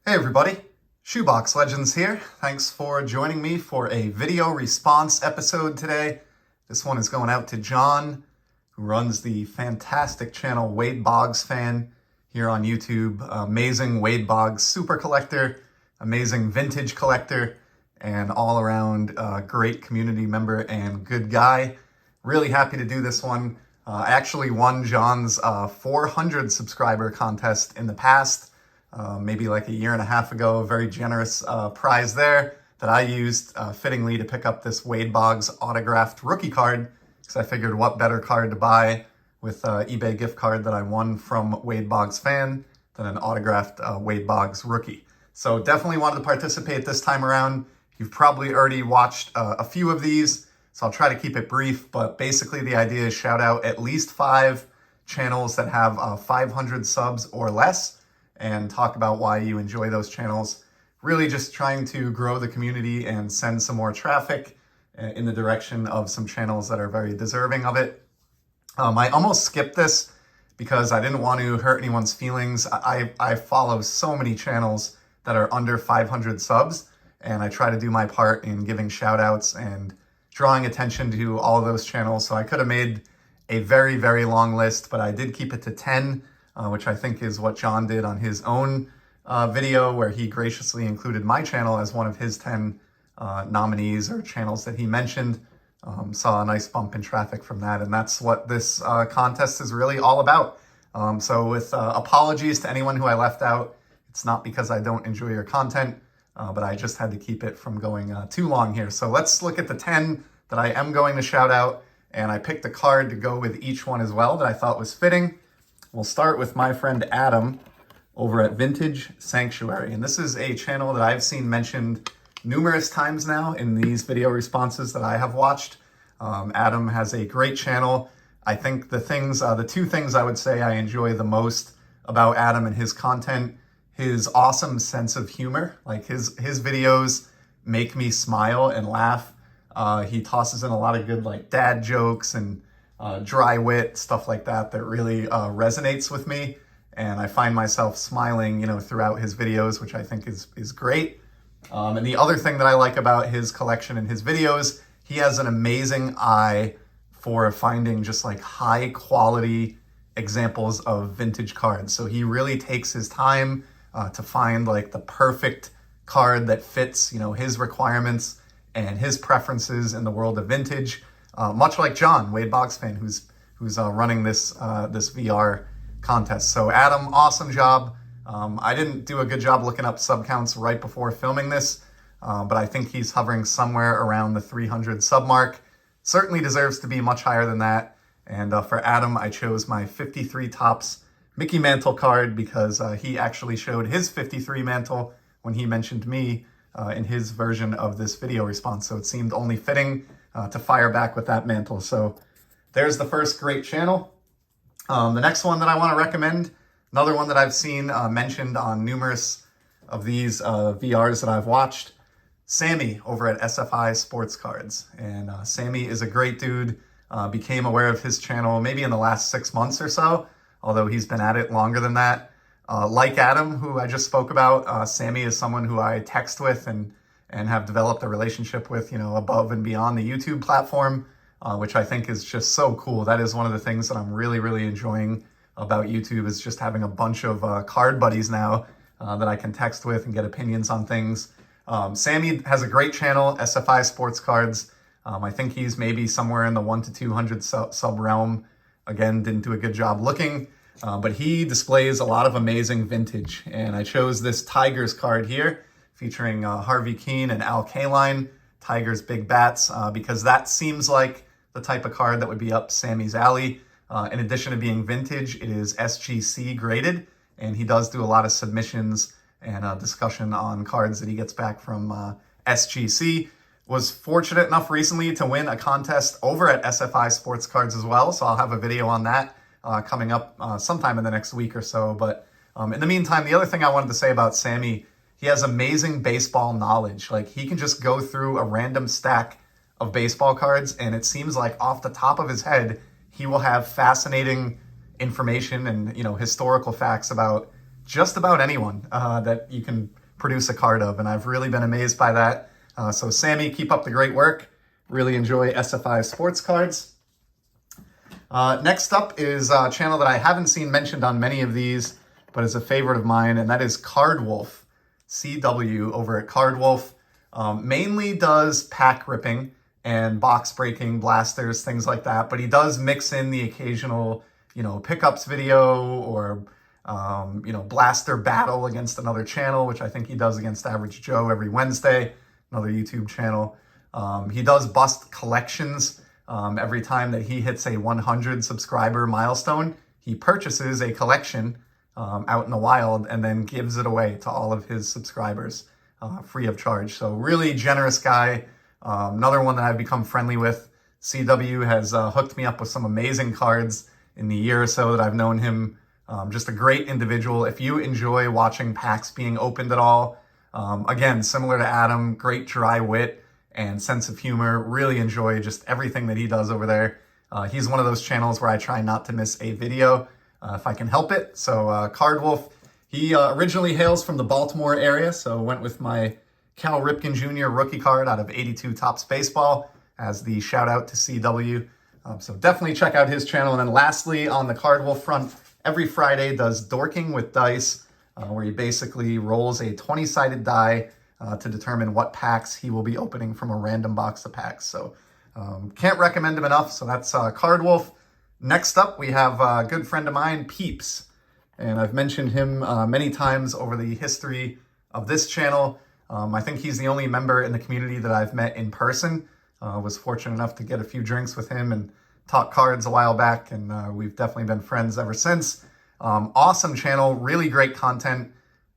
Hey everybody, Shoebox Legends here. Thanks for joining me for a video response episode today. This one is going out to John, who runs the fantastic channel Wade Boggs Fan here on YouTube. Amazing Wade Boggs super collector, amazing vintage collector, and all around great community member and good guy. Really happy to do this one. I actually won John's 400 subscriber contest in the past. Maybe like a year and a half ago, a very generous prize there that I used fittingly to pick up this Wade Boggs autographed rookie card, because I figured what better card to buy with eBay gift card that I won from Wade Boggs Fan than an autographed Wade Boggs rookie. So definitely wanted to participate this time around. You've probably already watched a few of these, so I'll try to keep it brief, but basically the idea is shout out at least 5 channels that have 500 subs or less, and talk about why you enjoy those channels. Really just trying to grow the community and send some more traffic in the direction of some channels that are very deserving of it. I almost skipped this because I didn't want to hurt anyone's feelings. I follow so many channels that are under 500 subs, and I try to do my part in giving shout outs and drawing attention to all of those channels. So I could have made a very, very long list, but I did keep it to 10. Which I think is what John did on his own video, where he graciously included my channel as one of his 10 nominees or channels that he mentioned. Saw a nice bump in traffic from that, and that's what this contest is really all about. So with apologies to anyone who I left out, it's not because I don't enjoy your content, but I just had to keep it from going too long here. So let's look at the 10 that I am going to shout out, and I picked a card to go with each one as well that I thought was fitting. We'll start with my friend Adam over at Vintage Sanctuary. And this is a channel that I've seen mentioned numerous times now in these video responses that I have watched. Adam has a great channel. I think the two things I would say I enjoy the most about Adam and his content, his awesome sense of humor. Like his videos make me smile and laugh. He tosses in a lot of good like dad jokes and dry wit, stuff like that really resonates with me, and I find myself smiling, throughout his videos, which I think is great. And the other thing that I like about his collection and his videos, he has an amazing eye for finding just like high quality examples of vintage cards. So he really takes his time to find like the perfect card that fits, his requirements and his preferences in the world of vintage. Much like John, Wade Boggs Fan, who's running this VR contest. So Adam, awesome job. I didn't do a good job looking up sub counts right before filming this, but I think he's hovering somewhere around the 300 sub mark. Certainly deserves to be much higher than that. And for Adam, I chose my 53 Topps Mickey Mantle card because he actually showed his 53 Mantle when he mentioned me in his version of this video response. So it seemed only fitting to fire back with that mantle. So there's the first great channel. The next one that I want to recommend, another one that I've seen mentioned on numerous of these VRs that I've watched, Sammy over at SFI Sports Cards. And Sammy is a great dude. Became aware of his channel maybe in the last 6 months or so, although he's been at it longer than that. Like Adam, who I just spoke about, Sammy is someone who I text with and have developed a relationship with, above and beyond the YouTube platform, which I think is just so cool. That is one of the things that I'm really, really enjoying about YouTube, is just having a bunch of card buddies now that I can text with and get opinions on things. Sammy has a great channel, SFI Sports Cards. I think he's maybe somewhere in the 1 to 200 sub realm. Again, didn't do a good job looking, but he displays a lot of amazing vintage. And I chose this Tigers card here, featuring Harvey Keane and Al Kaline, Tigers Big Bats, because that seems like the type of card that would be up Sammy's alley. In addition to being vintage, it is SGC graded, and he does do a lot of submissions and discussion on cards that he gets back from SGC. Was fortunate enough recently to win a contest over at SFI Sports Cards as well, so I'll have a video on that coming up sometime in the next week or so. But in the meantime, the other thing I wanted to say about Sammy, he has amazing baseball knowledge. Like, he can just go through a random stack of baseball cards, and it seems like off the top of his head, he will have fascinating information and, historical facts about just about anyone that you can produce a card of, and I've really been amazed by that. So Sammy, keep up the great work. Really enjoy SF5 sports cards. Next up is a channel that I haven't seen mentioned on many of these, but is a favorite of mine, and that is Card Wolf, CW over at Card Wolf. Mainly does pack ripping and box breaking, blasters, things like that, but he does mix in the occasional, pickups video or, blaster battle against another channel, which I think he does against Average Joe every Wednesday, another YouTube channel. He does bust collections. Every time that he hits a 100 subscriber milestone, he purchases a collection out in the wild and then gives it away to all of his subscribers free of charge. So really generous guy. Another one that I've become friendly with. CW has hooked me up with some amazing cards in the year or so that I've known him. Just a great individual. If you enjoy watching packs being opened at all, again, similar to Adam, great dry wit and sense of humor. Really enjoy just everything that he does over there. He's one of those channels where I try not to miss a video if I can help it. So Card Wolf, he originally hails from the Baltimore area, so went with my Cal Ripken Jr. rookie card out of 82 Topps Baseball as the shout out to CW. So definitely check out his channel. And then lastly, on the Card Wolf front, every Friday does Dorking with Dice, where he basically rolls a 20-sided die to determine what packs he will be opening from a random box of packs. So can't recommend him enough. So that's Card Wolf. Next up, we have a good friend of mine, Peeps. And I've mentioned him many times over the history of this channel. I think he's the only member in the community that I've met in person. Was fortunate enough to get a few drinks with him and talk cards a while back, and we've definitely been friends ever since. Awesome channel, really great content.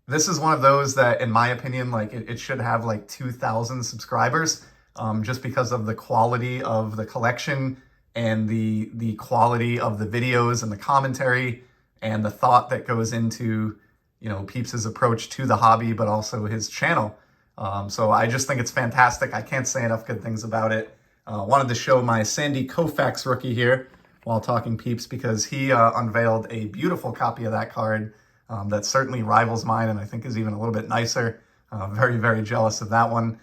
This is one of those that, in my opinion, like it should have like 2,000 subscribers, just because of the quality of the collection and the quality of the videos and the commentary and the thought that goes into, Peeps' approach to the hobby, but also his channel. So I just think it's fantastic. I can't say enough good things about it. Wanted to show my Sandy Koufax rookie here while talking Peeps, because he unveiled a beautiful copy of that card that certainly rivals mine and I think is even a little bit nicer. Very, very jealous of that one.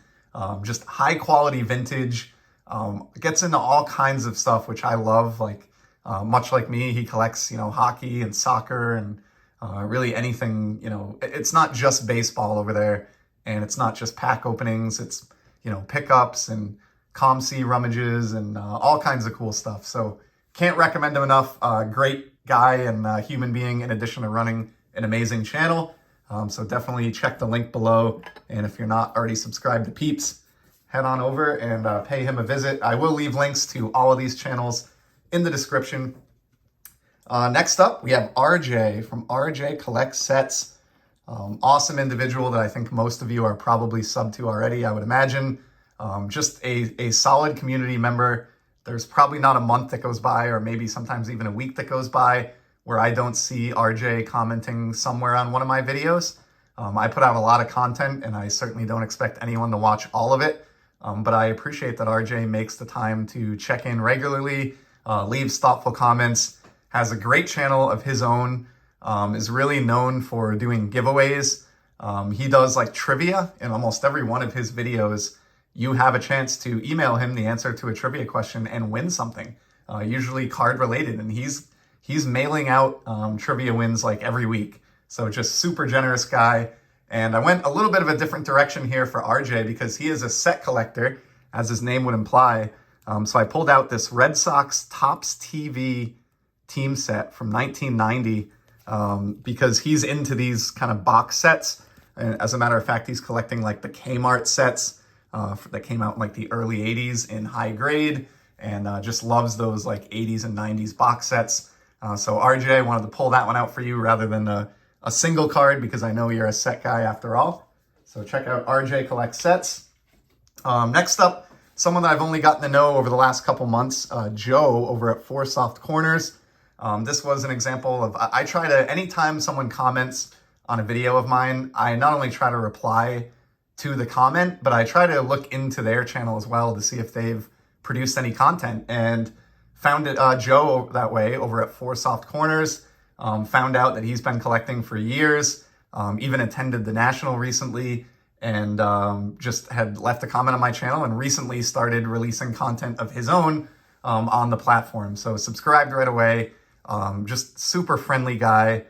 Just high quality vintage. Gets into all kinds of stuff, which I love. Like much like me, he collects, hockey and soccer and really anything. It's not just baseball over there, and it's not just pack openings. It's pickups and ComC rummages and all kinds of cool stuff. So can't recommend him enough. Great guy and human being, in addition to running an amazing channel. So definitely check the link below. And if you're not already subscribed to Peeps, head on over and pay him a visit. I will leave links to all of these channels in the description. Next up, we have RJ from RJ Collects Sets. Awesome individual that I think most of you are probably subbed to already, I would imagine. Just a solid community member. There's probably not a month that goes by, or maybe sometimes even a week that goes by, where I don't see RJ commenting somewhere on one of my videos. I put out a lot of content, and I certainly don't expect anyone to watch all of it. But I appreciate that RJ makes the time to check in regularly, leaves thoughtful comments, has a great channel of his own, is really known for doing giveaways. He does like trivia in almost every one of his videos. You have a chance to email him the answer to a trivia question and win something, usually card related. And he's mailing out trivia wins like every week. So just super generous guy. And I went a little bit of a different direction here for RJ because he is a set collector, as his name would imply. So I pulled out this Red Sox Topps TV team set from 1990 because he's into these kind of box sets. And as a matter of fact, he's collecting like the Kmart sets that came out in like the early 80s in high grade, and just loves those like 80s and 90s box sets. So RJ, I wanted to pull that one out for you rather than a single card, because I know you're a set guy after all. So check out RJ Collects Sets. Next up, someone that I've only gotten to know over the last couple months, Joe over at Four Soft Corners. This was an example of, I try to, anytime someone comments on a video of mine, I not only try to reply to the comment, but I try to look into their channel as well to see if they've produced any content, and found it Joe that way over at Four Soft Corners. Found out that he's been collecting for years, even attended the National recently, and just had left a comment on my channel and recently started releasing content of his own on the platform. So subscribed right away. Just super friendly guy.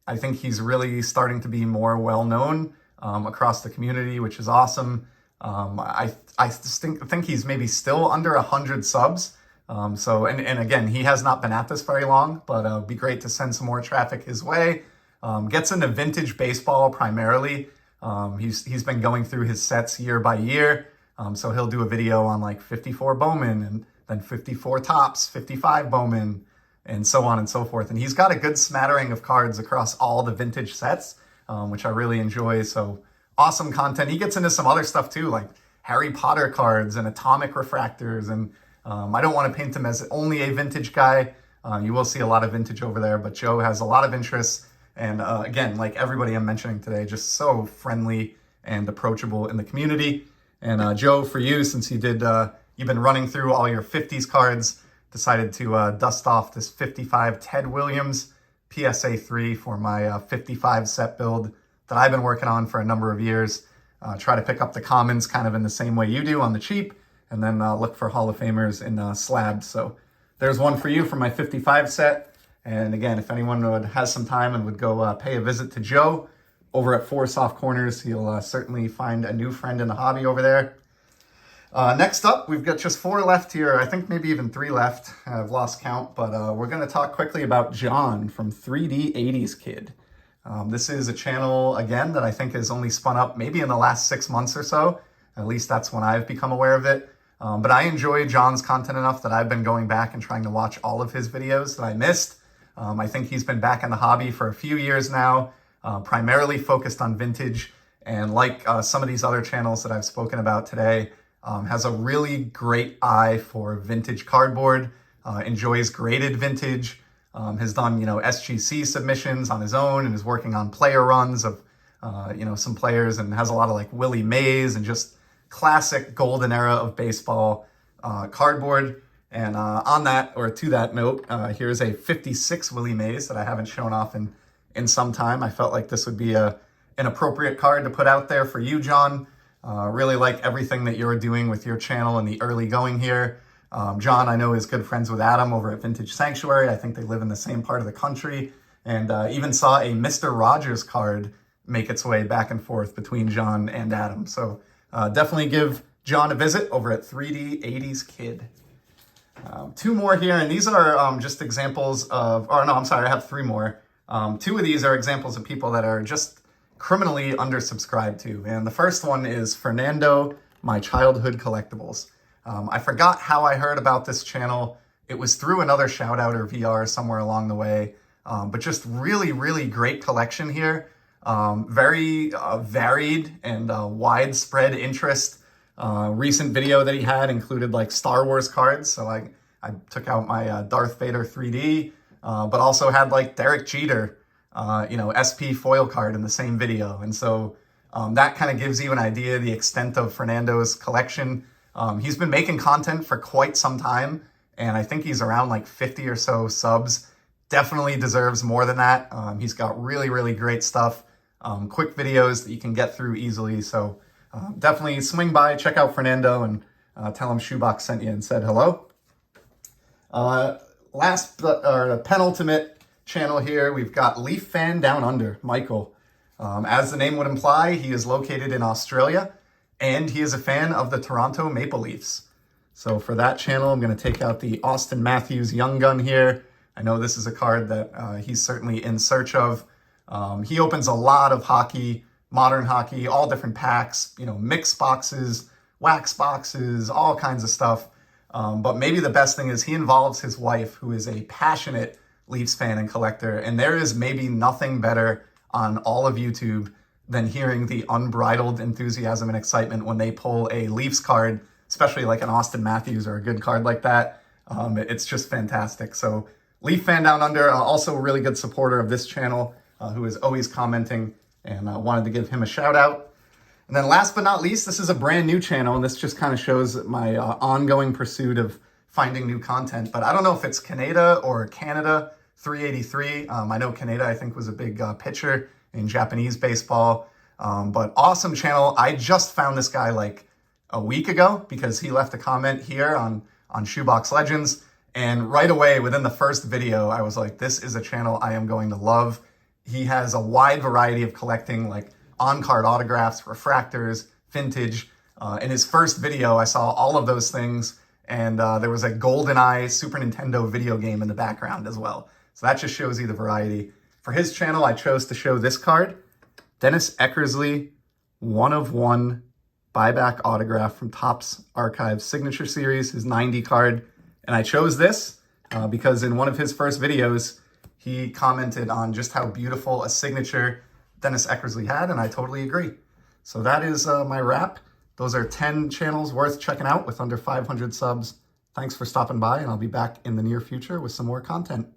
I think he's really starting to be more well-known across the community, which is awesome. I think he's maybe still under 100 subs. And again, he has not been at this very long, but it'd be great to send some more traffic his way. Gets into vintage baseball primarily. He's been going through his sets year by year. So he'll do a video on like 54 Bowman and then 54 Topps, 55 Bowman, and so on and so forth. And he's got a good smattering of cards across all the vintage sets, which I really enjoy. So awesome content. He gets into some other stuff too, like Harry Potter cards and atomic refractors. And I don't want to paint him as only a vintage guy. You will see a lot of vintage over there, but Joe has a lot of interests. And again, like everybody I'm mentioning today, just so friendly and approachable in the community. And Joe, for you, since you've been running through all your 50s cards, decided to dust off this 55 Ted Williams PSA 3 for my 55 set build that I've been working on for a number of years. Try to pick up the commons kind of in the same way you do on the cheap, and then look for Hall of Famers in slabs. So there's one for you for my 55 set. And again, if anyone has some time and would go pay a visit to Joe over at Four Soft Corners, you'll certainly find a new friend in the hobby over there. Next up, we've got just 4 left here. I think maybe even 3 left. I've lost count, but we're going to talk quickly about John from 3D 80s Kid. This is a channel, again, that I think has only spun up maybe in the last 6 months or so. At least that's when I've become aware of it. But I enjoy John's content enough that I've been going back and trying to watch all of his videos that I missed. I think he's been back in the hobby for a few years now, primarily focused on vintage. And like some of these other channels that I've spoken about today, has a really great eye for vintage cardboard, enjoys graded vintage, has done, SGC submissions on his own and is working on player runs of, some players, and has a lot of like Willie Mays and just classic golden era of baseball cardboard. And on that, or to that note, here's a 56 Willie Mays that I haven't shown off in some time. I felt like this would be an appropriate card to put out there for you, John. Really like everything that you're doing with your channel in the early going here. John, I know, is good friends with Adam over at Vintage Sanctuary. I think they live in the same part of the country. And even saw a Mr. Rogers card make its way back and forth between John and Adam. So definitely give John a visit over at 3D 80s Kid. 2 more here, and these are just examples of, or no, I'm sorry, I have 3 more. 2 of these are examples of people that are just criminally undersubscribed to. And the first one is Fernando, My Childhood Collectibles. I forgot how I heard about this channel. It was through another shout out or VR somewhere along the way. But just really, really great collection here. Very varied and widespread interest. Recent video that he had included like Star Wars cards. So I took out my Darth Vader 3D, but also had like Derek Jeter, SP foil card in the same video. And so that kind of gives you an idea of the extent of Fernando's collection. He's been making content for quite some time, and I think he's around like 50 or so subs. Definitely deserves more than that. He's got really, really great stuff. Quick videos that you can get through easily. So definitely swing by, check out Fernando, and tell him Shoebox sent you and said hello. Penultimate channel here, we've got Leaf Fan Down Under, Michael. As the name would imply, he is located in Australia, and he is a fan of the Toronto Maple Leafs. So for that channel, I'm going to take out the Austin Matthews Young Gun here. I know this is a card that he's certainly in search of. He opens a lot of hockey, modern hockey, all different packs, mixed boxes, wax boxes, all kinds of stuff. But maybe the best thing is he involves his wife, who is a passionate Leafs fan and collector. And there is maybe nothing better on all of YouTube than hearing the unbridled enthusiasm and excitement when they pull a Leafs card, especially like an Austin Matthews or a good card like that. It's just fantastic. So Leaf Fan Down Under, also a really good supporter of this channel, who is always commenting, and wanted to give him a shout out. And then last but not least, this is a brand new channel, and this just kind of shows my ongoing pursuit of finding new content. But I don't know if it's Canada or Canada, 383. I know Kaneda, I think, was a big pitcher in Japanese baseball, but awesome channel. I just found this guy like a week ago because he left a comment here on Shoebox Legends. And right away, within the first video, I was like, this is a channel I am going to love. He has a wide variety of collecting, like on-card autographs, refractors, vintage. In his first video, I saw all of those things, and there was a GoldenEye Super Nintendo video game in the background as well. So that just shows you the variety. For his channel, I chose to show this card, Dennis Eckersley, 1/1 buyback autograph from Topps Archives Signature Series, his 90 card. And I chose this because in one of his first videos, he commented on just how beautiful a signature Dennis Eckersley had, and I totally agree. So that is my wrap. Those are 10 channels worth checking out with under 500 subs. Thanks for stopping by, and I'll be back in the near future with some more content.